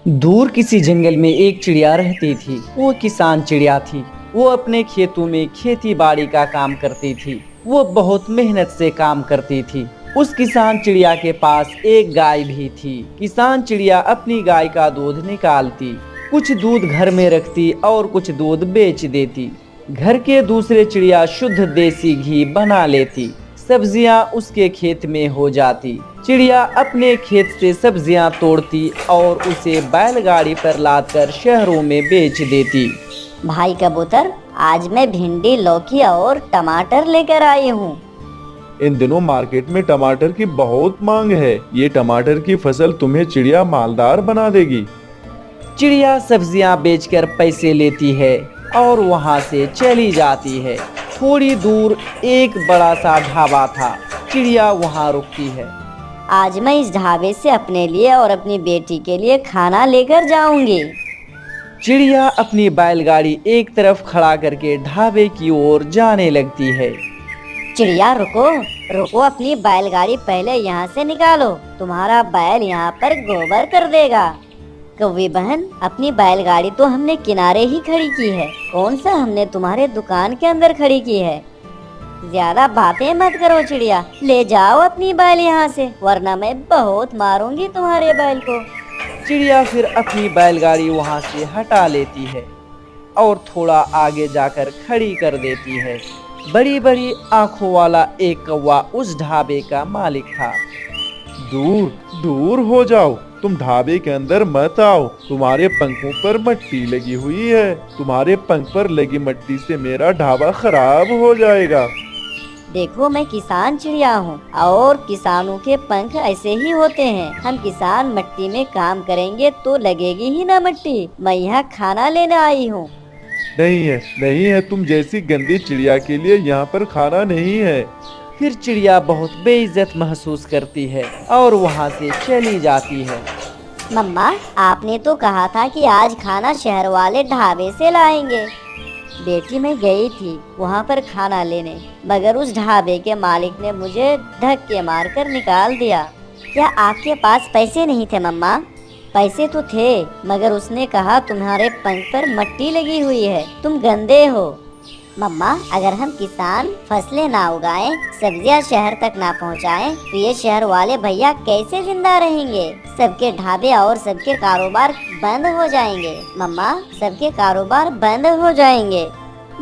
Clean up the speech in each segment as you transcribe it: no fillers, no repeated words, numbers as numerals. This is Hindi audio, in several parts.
दूर किसी जंगल में एक चिड़िया रहती थी। वो किसान चिड़िया थी। वो अपने खेतों में खेती बाड़ी का काम करती थी। वो बहुत मेहनत से काम करती थी। उस किसान चिड़िया के पास एक गाय भी थी। किसान चिड़िया अपनी गाय का दूध निकालती, कुछ दूध घर में रखती और कुछ दूध बेच देती। घर के दूसरे चिड़िया शुद्ध देसी घी बना लेती। सब्जियां उसके खेत में हो जाती। चिड़िया अपने खेत से सब्जियां तोड़ती और उसे बैलगाड़ी पर लादकर शहरों में बेच देती। भाई कबूतर, आज मैं भिंडी, लौकी और टमाटर लेकर आई हूँ। इन दिनों मार्केट में टमाटर की बहुत मांग है। ये टमाटर की फसल तुम्हें चिड़िया मालदार बना देगी। चिड़िया सब्जियां बेचकर पैसे लेती है और वहां से चली जाती है। थोड़ी दूर एक बड़ा सा ढाबा था। चिड़िया वहां रुकती है। आज मैं इस ढाबे से अपने लिए और अपनी बेटी के लिए खाना लेकर जाऊंगी। चिड़िया अपनी बैलगाड़ी एक तरफ खड़ा करके ढाबे की ओर जाने लगती है। चिड़िया रुको रुको, अपनी बैलगाड़ी पहले यहाँ से निकालो। तुम्हारा बैल यहाँ पर गोबर कर देगा। कौवी बहन, अपनी बैलगाड़ी तो हमने किनारे ही खड़ी की है। कौन सा हमने तुम्हारे दुकान के अंदर खड़ी की है। ज्यादा बातें मत करो चिड़िया, ले जाओ अपनी बैल यहाँ से, वरना मैं बहुत मारूंगी तुम्हारे बैल को। चिड़िया फिर अपनी बैलगाड़ी वहां से हटा लेती है और थोड़ा आगे जाकर खड़ी कर देती है। बड़ी बड़ी आंखों वाला एक कौवा उस ढाबे का मालिक था। दूर दूर हो जाओ, तुम ढाबे के अंदर मत आओ। तुम्हारे पंखों पर मट्टी लगी हुई है। तुम्हारे पंख पर लगी मट्टी से मेरा ढाबा खराब हो जाएगा। देखो, मैं किसान चिड़िया हूँ और किसानों के पंख ऐसे ही होते हैं। हम किसान मट्टी में काम करेंगे तो लगेगी ही ना मट्टी। मैं यहाँ खाना लेने आई हूँ। नहीं है, तुम जैसी गंदी चिड़िया के लिए यहाँ पर खाना नहीं है। फिर चिड़िया बहुत बेइज्जत महसूस करती है और वहां से चली जाती है। मम्मा, आपने तो कहा था कि आज खाना शहर वाले ढाबे से लाएंगे। बेटी, मैं गई थी वहाँ पर खाना लेने, मगर उस ढाबे के मालिक ने मुझे धक्के मारकर निकाल दिया। क्या आपके पास पैसे नहीं थे मम्मा? पैसे तो थे, मगर उसने कहा तुम्हारे पंख पर मट्टी लगी हुई है, तुम गंदे हो। मम्मा, अगर हम किसान फसलें ना उगाएं, सब्जियां शहर तक ना पहुंचाएं, तो ये शहर वाले भैया कैसे जिंदा रहेंगे? सबके ढाबे और सबके कारोबार बंद हो जाएंगे। मम्मा, सबके कारोबार बंद हो जाएंगे।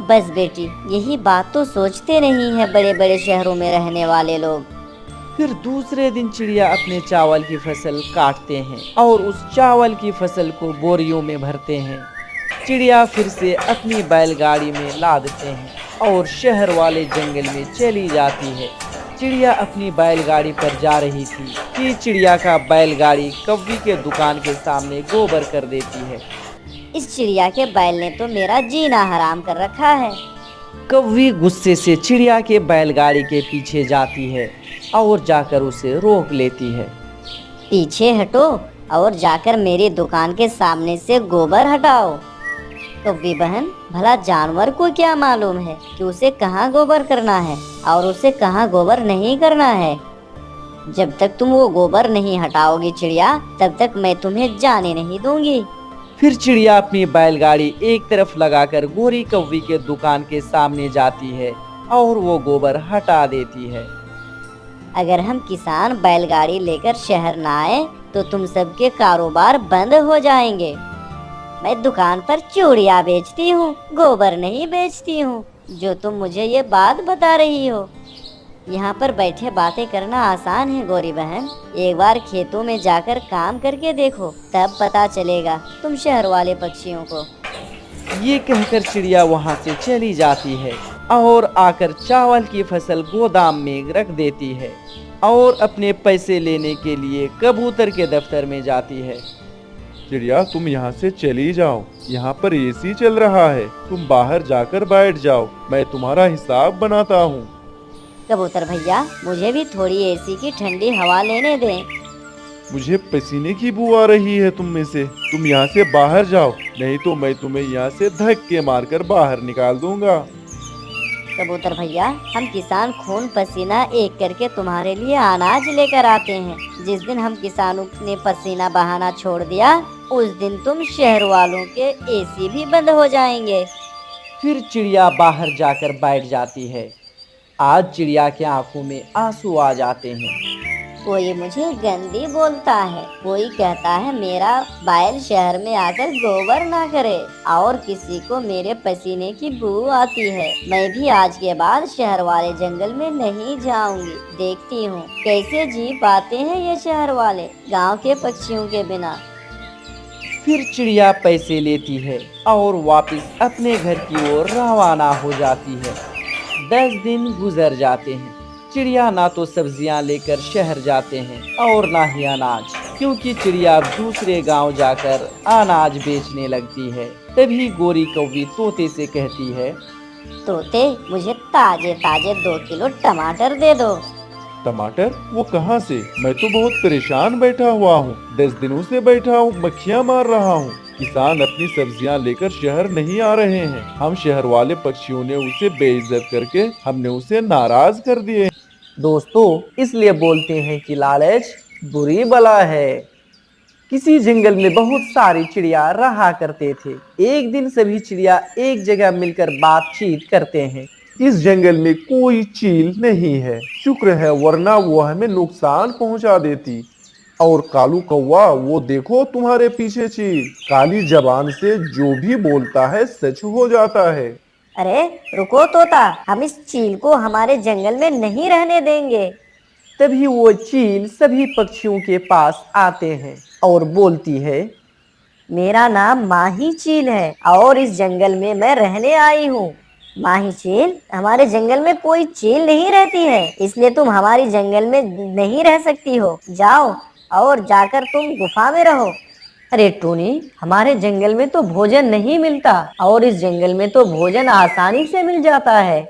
बस बेटी, यही बात तो सोचते नहीं है बड़े बड़े शहरों में रहने वाले लोग। फिर दूसरे दिन चिड़िया अपने चावल की फसल काटते हैं और उस चावल की फसल को बोरियों में भरते हैं। चिड़िया फिर से अपनी बैलगाड़ी में लादते हैं और शहर वाले जंगल में चली जाती है। चिड़िया अपनी बैलगाड़ी पर जा रही थी कि चिड़िया का बैलगाड़ी कौवी के दुकान के सामने गोबर कर देती है। इस चिड़िया के बैल ने तो मेरा जीना हराम कर रखा है। कौवी गुस्से से चिड़िया के बैलगाड़ी के पीछे जाती है और जाकर उसे रोक लेती है। पीछे हटो और जाकर मेरी दुकान के सामने से गोबर हटाओ। कौवी बहन, भला जानवर को क्या मालूम है कि उसे कहाँ गोबर करना है और उसे कहाँ गोबर नहीं करना है। जब तक तुम वो गोबर नहीं हटाओगी चिड़िया, तब तक मैं तुम्हें जाने नहीं दूंगी। फिर चिड़िया अपनी बैलगाड़ी एक तरफ लगाकर गोरी कौवी के दुकान के सामने जाती है और वो गोबर हटा देती है। अगर हम किसान बैलगाड़ी लेकर शहर न आए तो तुम सबके कारोबार बंद हो जाएंगे। मैं दुकान पर चूड़ियाँ बेचती हूँ, गोबर नहीं बेचती हूँ, जो तुम मुझे ये बात बता रही हो। यहाँ पर बैठे बातें करना आसान है गोरी बहन। एक बार खेतों में जाकर काम करके देखो, तब पता चलेगा तुम शहर वाले पक्षियों को। ये कहकर चिड़िया वहां से चली जाती है और आकर चावल की फसल गोदाम में रख देती है और अपने पैसे लेने के लिए कबूतर के दफ्तर में जाती है। चिड़िया, तुम यहाँ से चली जाओ। यहाँ पर एसी चल रहा है, तुम बाहर जाकर बैठ जाओ, मैं तुम्हारा हिसाब बनाता हूँ। कबूतर भैया, मुझे भी थोड़ी एसी की ठंडी हवा लेने दें। मुझे पसीने की बू आ रही है तुम में से। तुम यहाँ से बाहर जाओ, नहीं तो मैं तुम्हें यहाँ से धक्के मारकर बाहर निकाल दूंगा। कबूतर भैया, हम किसान खून पसीना एक करके तुम्हारे लिए अनाज लेकर आते हैं। जिस दिन हम किसानों ने पसीना बहाना छोड़ दिया, उस दिन तुम शहर वालों के एसी भी बंद हो जाएंगे। फिर चिड़िया बाहर जाकर बैठ जाती है। आज चिड़िया की आंखों में आंसू आ जाते हैं। कोई मुझे गंदी बोलता है, कोई कहता है मेरा बैल शहर में आकर गोबर ना करे, और किसी को मेरे पसीने की बू आती है। मैं भी आज के बाद शहर वाले जंगल में नहीं जाऊंगी। देखती हूँ कैसे जी पाते हैं ये शहर वाले गांव के पक्षियों के बिना। फिर चिड़िया पैसे लेती है और वापस अपने घर की ओर रवाना हो जाती है। 10 दिन गुजर जाते हैं। चिड़िया ना तो सब्जियां लेकर शहर जाते हैं और ना ही अनाज, क्योंकि चिड़िया दूसरे गांव जाकर अनाज बेचने लगती है। तभी गोरी कौवी तोते से कहती है, तोते, मुझे ताजे ताजे 2 किलो टमाटर दे दो। टमाटर? वो कहाँ से? मैं तो बहुत परेशान बैठा हुआ हूँ। 10 दिनों से बैठा हूँ, मक्खियाँ मार रहा हूँ। किसान अपनी सब्जियाँ लेकर शहर नहीं आ रहे हैं। हम शहर वाले पक्षियों ने उसे बेइज्जत करके हमने उसे नाराज कर दिए। दोस्तों, इसलिए बोलते हैं कि लालच बुरी बला है। किसी जंगल में बहुत सारी चिड़िया रहा करते थे। एक दिन सभी चिड़िया एक जगह मिलकर बातचीत करते हैं। इस जंगल में कोई चील नहीं है, शुक्र है, वरना वो हमें नुकसान पहुंचा देती। और कालू कौवा, वो देखो तुम्हारे पीछे चील। काली जबान से जो भी बोलता है सच हो जाता है। अरे रुको तोता, हम इस चील को हमारे जंगल में नहीं रहने देंगे। तभी वो चील सभी पक्षियों के पास आते हैं और बोलती है, मेरा नाम माही चील है और इस जंगल में मैं रहने आई हूँ। माही चील, हमारे जंगल में कोई चील नहीं रहती है, इसलिए तुम हमारी जंगल में नहीं रह सकती हो। जाओ और जाकर तुम गुफा में रहो। अरे टूनी, हमारे जंगल में तो भोजन नहीं मिलता और इस जंगल में तो भोजन आसानी से मिल जाता है।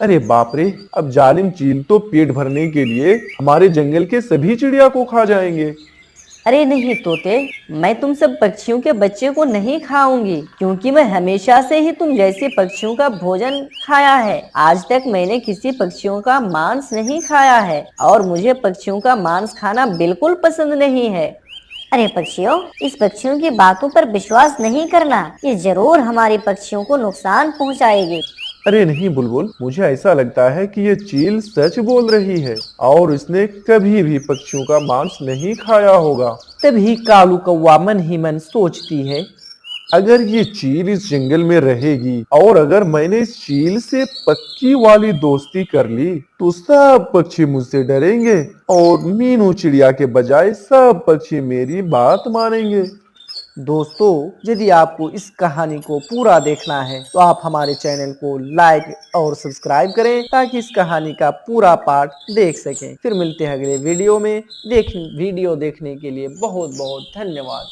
अरे बाप रे, अब जालिम चील तो पेट भरने के लिए हमारे जंगल के सभी चिड़िया को खा जाएंगे। अरे नहीं तोते, मैं तुम सब पक्षियों के बच्चे को नहीं खाऊंगी, क्योंकि मैं हमेशा से ही तुम जैसे पक्षियों का भोजन खाया है। आज तक मैंने किसी पक्षियों का मांस नहीं खाया है और मुझे पक्षियों का मांस खाना बिल्कुल पसंद नहीं है। अरे पक्षियों, इस पक्षियों की बातों पर विश्वास नहीं करना, ये जरूर हमारे पक्षियों को नुकसान पहुंचाएगी। अरे नहीं बुलबुल, मुझे ऐसा लगता है कि ये चील सच बोल रही है और इसने कभी भी पक्षियों का मांस नहीं खाया होगा। तभी कालू कौवा मन ही मन सोचती है, अगर ये चील इस जंगल में रहेगी और अगर मैंने इस चील से पक्की वाली दोस्ती कर ली तो सब पक्षी मुझसे डरेंगे और मीनू चिड़िया के बजाय सब पक्षी मेरी बात मानेंगे। दोस्तों, यदि आपको इस कहानी को पूरा देखना है तो आप हमारे चैनल को लाइक और सब्सक्राइब करें ताकि इस कहानी का पूरा पार्ट देख सकें। फिर मिलते हैं अगले वीडियो में। वीडियो देखने के लिए बहुत बहुत धन्यवाद।